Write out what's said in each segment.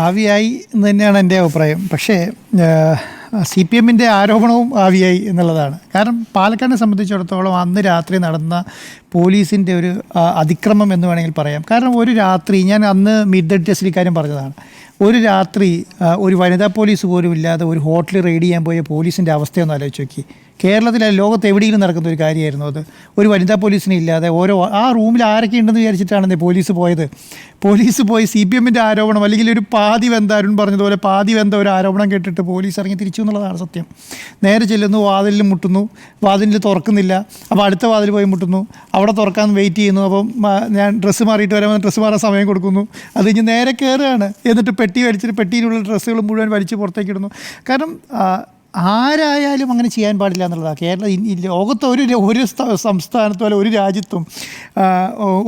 ആവിയായി എന്ന് തന്നെയാണ് എൻ്റെ അഭിപ്രായം. പക്ഷേ CPM-ൻ്റെ ആരോപണവും ആവിയായി എന്നുള്ളതാണ്. കാരണം പാലക്കാടിനെ സംബന്ധിച്ചിടത്തോളം അന്ന് രാത്രി നടന്ന പോലീസിൻ്റെ ഒരു അതിക്രമം എന്ന് വേണമെങ്കിൽ പറയാം. കാരണം ഒരു രാത്രി, ഞാൻ അന്ന് മിഡ് നൈറ്റ് ടെസ്റ്റിൽ ഇക്കാര്യം പറഞ്ഞതാണ്, ഒരു രാത്രി ഒരു വനിതാ പോലീസ് പോലും ഇല്ലാതെ ഒരു ഹോട്ടൽ റെയ്ഡ് ചെയ്യാൻ പോയ പോലീസിൻ്റെ അവസ്ഥയൊന്നും ആലോചിച്ച് നോക്കി. കേരളത്തിലെ ലോകത്ത് എവിടെയെങ്കിലും നടക്കുന്ന ഒരു കാര്യമായിരുന്നു അത്. ഒരു വനിതാ പോലീസിനെ ഇല്ലാതെ ആ റൂമിൽ ആരൊക്കെ ഉണ്ടെന്ന് വിചാരിച്ചിട്ടാണ് പോലീസ് പോയത്. പോലീസ് പോയി CPM-ൻ്റെ ആരോപണം, അല്ലെങ്കിൽ ഒരു പാതി വെന്ത, അരുൺ പറഞ്ഞതുപോലെ പാതി വെന്ത ഒരു ആരോപണം കേട്ടിട്ട് പോലീസ് ഇറങ്ങി തിരിച്ചു എന്നുള്ളതാണ് സത്യം. നേരെ ചെല്ലുന്നു, വാതിലിൽ മുട്ടുന്നു, വാതിലിൽ തുറക്കുന്നില്ല. അപ്പോൾ അടുത്ത വാതിൽ പോയി മുട്ടുന്നു, അവിടെ തുറക്കാൻ വെയിറ്റ് ചെയ്യുന്നു. അപ്പം ഞാൻ ഡ്രസ്സ് മാറിയിട്ട് വരാൻ ഡ്രസ്സ് മാറാൻ സമയം കൊടുക്കുന്നു. അത് കഴിഞ്ഞ് നേരെ കയറുകയാണ്. എന്നിട്ട് പെട്ടി വലിച്ചിട്ട് പെട്ടിയിലുള്ള ഡ്രസ്സുകൾ മുഴുവൻ വലിച്ച് പുറത്തേക്ക് ഇടുന്നു. കാരണം ആരായാലും അങ്ങനെ ചെയ്യാൻ പാടില്ല എന്നുള്ളതാണ്. ലോകത്ത് ഒരു സംസ്ഥാനത്തും അല്ല ഒരു രാജ്യത്തും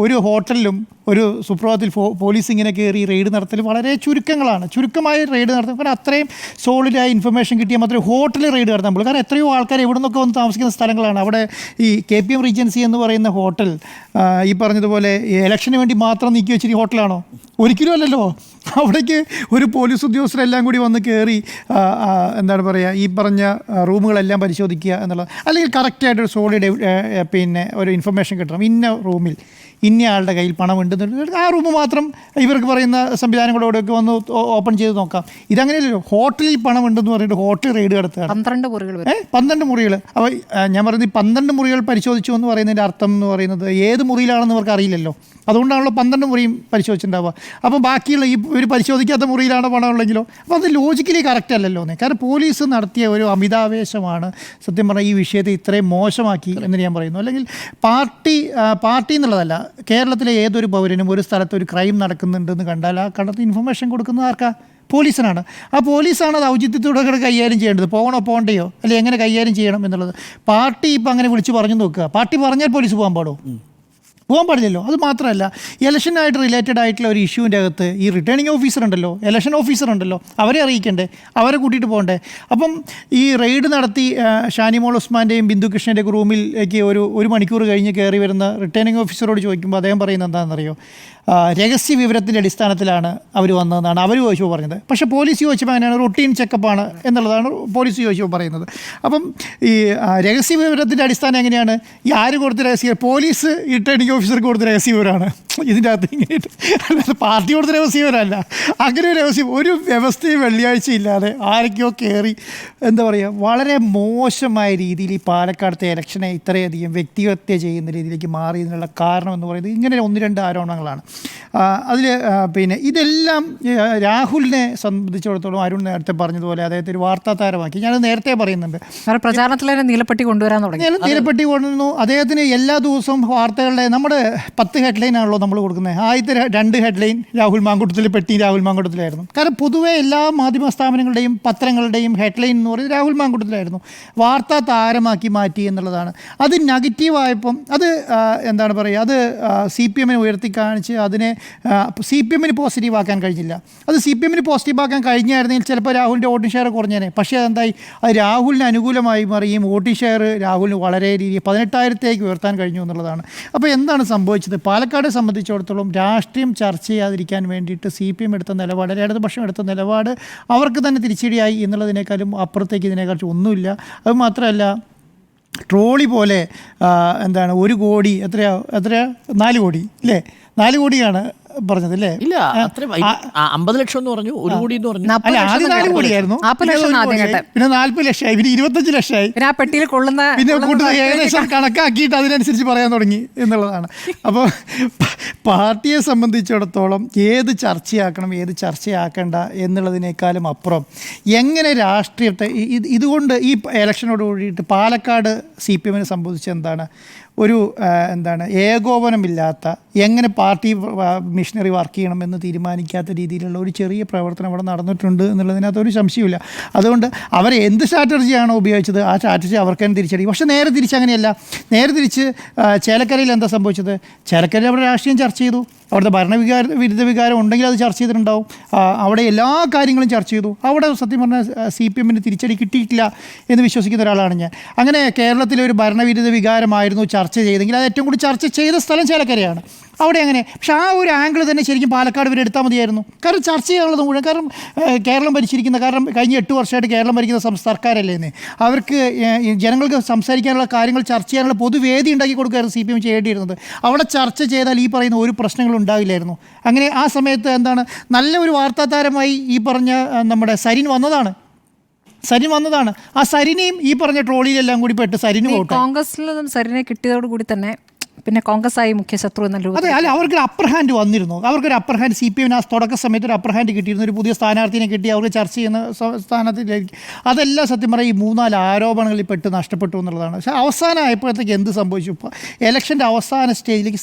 ഒരു ഹോട്ടലിലും ഒരു സുപ്രഭാതത്തിൽ പോലീസ് ഇങ്ങനെ കയറി റെയ്ഡ് നടത്തൽ വളരെ ചുരുക്കമായ റെയ്ഡ് നടത്തും. കാരണം അത്രയും സോളിഡായ ഇൻഫർമേഷൻ കിട്ടിയാൽ മാത്രമേ ഹോട്ടലിൽ റെയ്ഡ് നടത്താൻ പറ്റുള്ളൂ. കാരണം എത്രയോ ആൾക്കാർ എവിടെ നിന്നൊക്കെ വന്ന് താമസിക്കുന്ന സ്ഥലങ്ങളാണ്. അവിടെ ഈ KPM റീജൻസി എന്ന് പറയുന്ന ഹോട്ടൽ ഈ പറഞ്ഞതുപോലെ ഇലക്ഷന് വേണ്ടി മാത്രം നീക്കി വെച്ചിട്ട് ഹോട്ടലാണോ? ഒരിക്കലും അല്ലല്ലോ. അവിടേക്ക് ഒരു പോലീസ് ഉദ്യോഗസ്ഥരെല്ലാം കൂടി വന്ന് കയറി എന്താണ് പറയുക, ഈ പറഞ്ഞ റൂമുകളെല്ലാം പരിശോധിക്കുക എന്നുള്ളത്. അല്ലെങ്കിൽ കറക്റ്റായിട്ടൊരു സോളിഡ് ഒരു ഇൻഫർമേഷൻ കിട്ടണം. ഇന്ന റൂമിൽ ഇന്നയാളുടെ കയ്യിൽ പണം ഉണ്ടെന്ന് ആ റൂം മാത്രം ഇവർക്ക് പറയുന്ന സംവിധാനങ്ങളോടൊക്കെ വന്ന് ഓപ്പൺ ചെയ്ത് നോക്കാം. ഇതങ്ങനെയല്ലല്ലോ. ഹോട്ടലിൽ പണം ഉണ്ടെന്ന് പറഞ്ഞിട്ട് ഹോട്ടൽ റെയ്ഡ് നടത്തുക. 12 മുറികൾ. അപ്പോൾ ഞാൻ പറയുന്നത് ഈ 12 മുറികൾ പരിശോധിച്ചു എന്ന് പറയുന്നതിൻ്റെ അർത്ഥം എന്ന് പറയുന്നത് ഏത് മുറിയിലാണെന്ന് അവർക്ക് അറിയില്ലല്ലോ. അതുകൊണ്ടാണല്ലോ 12 മുറിയും പരിശോധിച്ചിട്ടുണ്ടാവുക. അപ്പോൾ ബാക്കിയുള്ള ഈ ഒരു പരിശോധിക്കാത്ത മുറിയിലാണ് പണം ഉള്ളെങ്കിലോ അപ്പോൾ അത് ലോജിക്കലി കറക്റ്റ് അല്ലല്ലോ. കാരണം പോലീസ് നടത്തിയ ഒരു അമിതാവേശമാണ് സത്യം പറഞ്ഞാൽ ഈ വിഷയത്തെ ഇത്രയും മോശമാക്കി എന്ന് ഞാൻ പറയുന്നു. അല്ലെങ്കിൽ പാർട്ടി എന്നുള്ളതല്ല, കേരളത്തിലെ ഏതൊരു പൗരനും ഒരു സ്ഥലത്ത് ഒരു ക്രൈം നടക്കുന്നുണ്ടെന്ന് കണ്ടാൽ ആ കണ്ടത്ത് ഇൻഫർമേഷൻ കൊടുക്കുന്നത് ആർക്കാ? പോലീസിനാണ്. ആ പോലീസാണ് അത് ഔചിത്യത്തോടെ കൈകാര്യം ചെയ്യേണ്ടത്. പോകണോ പോകണ്ടയോ, അല്ലെങ്കിൽ എങ്ങനെ കൈകാര്യം ചെയ്യണം എന്നുള്ളത്. പാർട്ടി ഇപ്പം അങ്ങനെ വിളിച്ച് പറഞ്ഞു നോക്കുക. പാർട്ടി പറഞ്ഞാൽ പോലീസ് പോകാൻ പാടില്ലല്ലോ. അത് മാത്രമല്ല, ഇലക്ഷനായിട്ട് റിലേറ്റഡ് ആയിട്ടുള്ള ഒരു ഇഷ്യൂവിൻ്റെ അകത്ത് ഈ റിട്ടേണിംഗ് ഓഫീസർ ഉണ്ടല്ലോ, ഇലക്ഷൻ ഓഫീസർ ഉണ്ടല്ലോ, അവരെ അറിയിക്കണ്ടേ, അവരെ കൂട്ടിയിട്ട് പോകണ്ടേ? അപ്പം ഈ റെയ്ഡ് നടത്തി ഷാനിമോൾ ഉസ്മാൻ്റെയും ബിന്ദു കൃഷ്ണൻ്റെയൊക്കെ റൂമിലേക്ക് ഒരു മണിക്കൂർ കഴിഞ്ഞ് കയറി വരുന്ന റിട്ടേണിംഗ് ഓഫീസറോട് ചോദിക്കുമ്പോൾ അദ്ദേഹം പറയുന്നത് എന്താണെന്നറിയോ? രഹസ്യ വിവരത്തിൻ്റെ അടിസ്ഥാനത്തിലാണ് അവർ വന്നതെന്നാണ് അവർ ചോദിച്ചപ്പോൾ പറഞ്ഞത്. പക്ഷേ പോലീസ് ചോദിച്ചപ്പോൾ അങ്ങനെയാണ്, റൊട്ടീൻ ചെക്കപ്പാണ് എന്നുള്ളതാണ് പോലീസ് ചോദിച്ചപ്പോൾ പറയുന്നത്. അപ്പം ഈ രഹസ്യ വിവരത്തിൻ്റെ അടിസ്ഥാനം എങ്ങനെയാണ്? ഈ ആര് കൊടുത്ത രഹസ്യ? പോലീസ് റിട്ടേണിംഗ് ഓഫീസർക്ക് കൊടുത്ത രഹസ്യ വിവരമാണ് ഇതിൻ്റെ അകത്ത്. ഇങ്ങനെ അല്ലാതെ പാർട്ടി കൊടുത്ത രഹസ്യ വിവരമല്ല. അങ്ങനെ ഒരു രഹസ്യം, ഒരു വ്യവസ്ഥയും വെള്ളിയാഴ്ച ഇല്ലാതെ ആരൊക്കെയോ കയറി എന്താ പറയുക, വളരെ മോശമായ രീതിയിൽ ഈ പാലക്കാടത്തെ ഇലക്ഷനെ ഇത്രയധികം വ്യക്തിഹത്യ ചെയ്യുന്ന രീതിയിലേക്ക് മാറിയതിനുള്ള കാരണം എന്ന് പറയുന്നത് ഇങ്ങനെ 1-2 ആരോപണങ്ങളാണ്. അതിൽ ഇതെല്ലാം രാഹുലിനെ സംബന്ധിച്ചിടത്തോളം അരുൺ നേരത്തെ പറഞ്ഞതുപോലെ അദ്ദേഹത്തെ ഒരു വാർത്താ താരമാക്കി. ഞാനത് നേരത്തെ പറയുന്നുണ്ട്. പ്രചാരണത്തിൽ നീലപ്പെട്ടി കൊണ്ടുവരാൻ തുടങ്ങി. നീലപ്പെട്ടി കൊണ്ടുവന്നു. അദ്ദേഹത്തിന് എല്ലാ ദിവസവും വാർത്തകളുടെ നമ്മുടെ 10 ഹെഡ്ലൈൻ ആണല്ലോ നമ്മൾ കൊടുക്കുന്നത്. ആദ്യത്തെ 2 ഹെഡ്ലൈൻ രാഹുൽ മാങ്കൂട്ടത്തിൽ പെട്ടി രാഹുൽ മാങ്കൂട്ടത്തിലായിരുന്നു. കാരണം പൊതുവെ എല്ലാ മാധ്യമ സ്ഥാപനങ്ങളുടെയും പത്രങ്ങളുടെയും ഹെഡ്ലൈൻ എന്ന് പറയുന്നത് രാഹുൽ മാങ്കൂട്ടത്തിലായിരുന്നു. വാർത്താ താരമാക്കി മാറ്റി എന്നുള്ളതാണ്. അത് നെഗറ്റീവായപ്പം അത് എന്താണ് പറയുക, അത് CPM-നെ ഉയർത്തി കാണിച്ച് അതിനെ CPM-ന് പോസിറ്റീവ് ആക്കാൻ കഴിഞ്ഞില്ല. അത് CPM-ന് പോസിറ്റീവ് ആക്കാൻ കഴിഞ്ഞായിരുന്നെങ്കിൽ ചിലപ്പോൾ രാഹുലിൻ്റെ വോട്ടിംഗ് ഷെയർ കുറഞ്ഞേനെ. പക്ഷേ അതെന്തായി, അത് രാഹുലിന് അനുകൂലമായി മാറിയും വോട്ടിംഗ് ഷെയർ രാഹുലിന് വളരെ രീതിയിൽ 18,000-ലേക്ക് ഉയർത്താൻ കഴിഞ്ഞു എന്നുള്ളതാണ്. അപ്പോൾ എന്താണ് സംഭവിച്ചത്? പാലക്കാട് സംബന്ധിച്ചിടത്തോളം രാഷ്ട്രീയം ചർച്ച ചെയ്യാതിരിക്കാൻ വേണ്ടിയിട്ട് CPM എടുത്ത നിലപാട്, ഇടതുപക്ഷം എടുത്ത നിലപാട് അവർക്ക് തന്നെ തിരിച്ചടിയായി എന്നുള്ളതിനേക്കാളും അപ്പുറത്തേക്ക് ഇതിനെക്കുറിച്ച് ഒന്നുമില്ല. അത് മാത്രമല്ല, ട്രോളി പോലെ എന്താണ് 1 കോടി എത്രയാ 4 കോടി അല്ലേ, 4 കോടിയാണ് പറഞ്ഞതല്ലേ? ഇല്ല, 50 ലക്ഷം എന്ന് പറഞ്ഞു, 1 കോടി എന്ന് പറഞ്ഞു. അല്ല, ആദ്യം 4 കോടിയായിരുന്നു, പിന്നെ 40 ലക്ഷമായി, പിന്നെ 25 ലക്ഷമായി, പിന്നെ കൂടുതൽ ഏകദേശം കണക്കാക്കിയിട്ട് അതിനനുസരിച്ച് പറയാൻ തുടങ്ങി എന്നുള്ളതാണ്. അപ്പോൾ പാർട്ടിയെ സംബന്ധിച്ചിടത്തോളം ഏത് ചർച്ചയാക്കണം ഏത് ചർച്ചയാക്കേണ്ട എന്നുള്ളതിനേക്കാളും അപ്പുറം എങ്ങനെ രാഷ്ട്രീയത്തെ ഇതുകൊണ്ട് ഈ ഇലക്ഷനോട് കൂടിയിട്ട് പാലക്കാട് CPM-നെ സംബന്ധിച്ച് എന്താണ് ഒരു ഏകോപനമില്ലാത്ത, എങ്ങനെ പാർട്ടി മിഷനറി വർക്ക് ചെയ്യണമെന്ന് തീരുമാനിക്കാത്ത രീതിയിലുള്ള ഒരു ചെറിയ പ്രവർത്തനം അവിടെ നടന്നിട്ടുണ്ട് എന്നുള്ളതിനകത്ത് ഒരു സംശയമില്ല. അതുകൊണ്ട് അവർ എന്ത് സ്ട്രാറ്റജിയാണോ ഉപയോഗിച്ചത് ആ സ്ട്രാറ്റജി അവർക്ക് തന്നെ തിരിച്ചടി. പക്ഷേ നേരെ തിരിച്ച് അങ്ങനെയല്ല. നേരെ തിരിച്ച് ചേലക്കരയിൽ എന്താ സംഭവിച്ചത്? ചേലക്കരയിൽ അവിടെ രാഷ്ട്രീയം ചർച്ച ചെയ്തു. അവിടുത്തെ വിരുദ്ധ വികാരം ഉണ്ടെങ്കിൽ അത് ചർച്ച ചെയ്തിട്ടുണ്ടാവും. അവിടെ എല്ലാ കാര്യങ്ങളും ചർച്ച ചെയ്തു. അവിടെ സത്യം പറഞ്ഞാൽ CPM-ന് തിരിച്ചടി കിട്ടിയിട്ടില്ല എന്ന് വിശ്വസിക്കുന്ന ഒരാളാണ് ഞാൻ. അങ്ങനെ കേരളത്തിലെ ഒരു ഭരണവിരുദ്ധ വികാരമായിരുന്നു ചർച്ച ചെയ്തെങ്കിൽ അത് ഏറ്റവും കൂടുതൽ ചർച്ച ചെയ്ത സ്ഥലം ചേലക്കരയാണ്. അവിടെ അങ്ങനെ. പക്ഷേ ആ ഒരു ആംഗിൾ തന്നെ ശരിക്കും പാലക്കാട് വരെ എടുത്താൽ മതിയായിരുന്നു. കാരണം ചർച്ച ചെയ്യാനുള്ളത് മുഴുവൻ, കാരണം കേരളം ഭരിച്ചിരിക്കുന്ന, കാരണം കഴിഞ്ഞ 8 വർഷമായിട്ട് കേരളം ഭരിക്കുന്ന സർക്കാരല്ലേ എന്ന്, അവർക്ക് ജനങ്ങൾക്ക് സംസാരിക്കാനുള്ള കാര്യങ്ങൾ ചർച്ച ചെയ്യാനുള്ള പൊതുവേദി ഉണ്ടാക്കി കൊടുക്കുകയായിരുന്നു CPM ചെയ്യേണ്ടിയിരുന്നത്. അവിടെ ചർച്ച ചെയ്താൽ ഈ പറയുന്ന ഒരു പ്രശ്നങ്ങളും ഉണ്ടാവില്ലായിരുന്നു. അങ്ങനെ ആ സമയത്ത് എന്താണ്, നല്ല ഒരു വാർത്താ താരമായി ഈ പറഞ്ഞ നമ്മുടെ സരിൻ വന്നതാണ്. ആ സരിനെയും ഈ പറഞ്ഞ ട്രോളിയിലെല്ലാം കൂടി പെട്ട് സരിന് പോട്ടെ. കോൺഗ്രസിൽ നിന്നും സരിനെ കിട്ടിയതോടുകൂടി തന്നെ പിന്നെ കോൺഗ്രസ് ആയി മുഖ്യ ശത്രു എന്ന അതെ, അല്ല, അവർക്കൊരു അപ്പർ ഹാൻഡ് വന്നിരുന്നു. അവർക്കൊരു അപ്പർ ഹാൻഡ് CPM ആ തുടക്ക സമയത്ത് ഒരു അപ്പർ ഹാൻഡ് കിട്ടിയിരുന്നു. ഒരു പുതിയ സ്ഥാനാർത്ഥിനെ കിട്ടി അവർക്ക് ചർച്ച ചെയ്യുന്ന സ്ഥാനത്തിലേക്ക്. അതെല്ലാം സത്യം പറയാം ഈ 3-4 ആരോപണങ്ങളിൽ പെട്ട് നഷ്ടപ്പെട്ടു എന്നുള്ളതാണ്. പക്ഷേ അവസാനമായപ്പോഴത്തേക്ക് എന്ത് സംഭവിച്ചു? ഇപ്പോൾ ഇലക്ഷൻ്റെ അവസാന സ്റ്റേജിലേക്ക്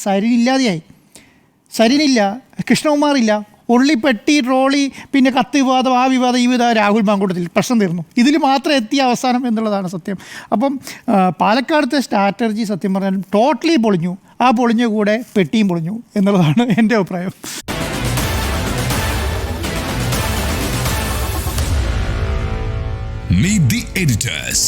സരിനില്ല, കൃഷ്ണകുമാറില്ല, പെട്ടി ട്രോളി, പിന്നെ കത്ത് വിവാദം, ആ വിവാദം, ഈ വിവാദം, രാഹുൽ മാങ്കൂട്ടത്തിൽ പ്രശ്നം തീർന്നു. ഇതിൽ മാത്രം എത്തിയ അവസാനം എന്നുള്ളതാണ് സത്യം. അപ്പം പാലക്കാടത്തെ സ്ട്രാറ്റജി സത്യം പറഞ്ഞാൽ ടോട്ടലി പൊളിഞ്ഞു. ആ പൊളിഞ്ഞ കൂടെ പെട്ടിയും പൊളിഞ്ഞു എന്നുള്ളതാണ് എൻ്റെ അഭിപ്രായം. Meet the editors.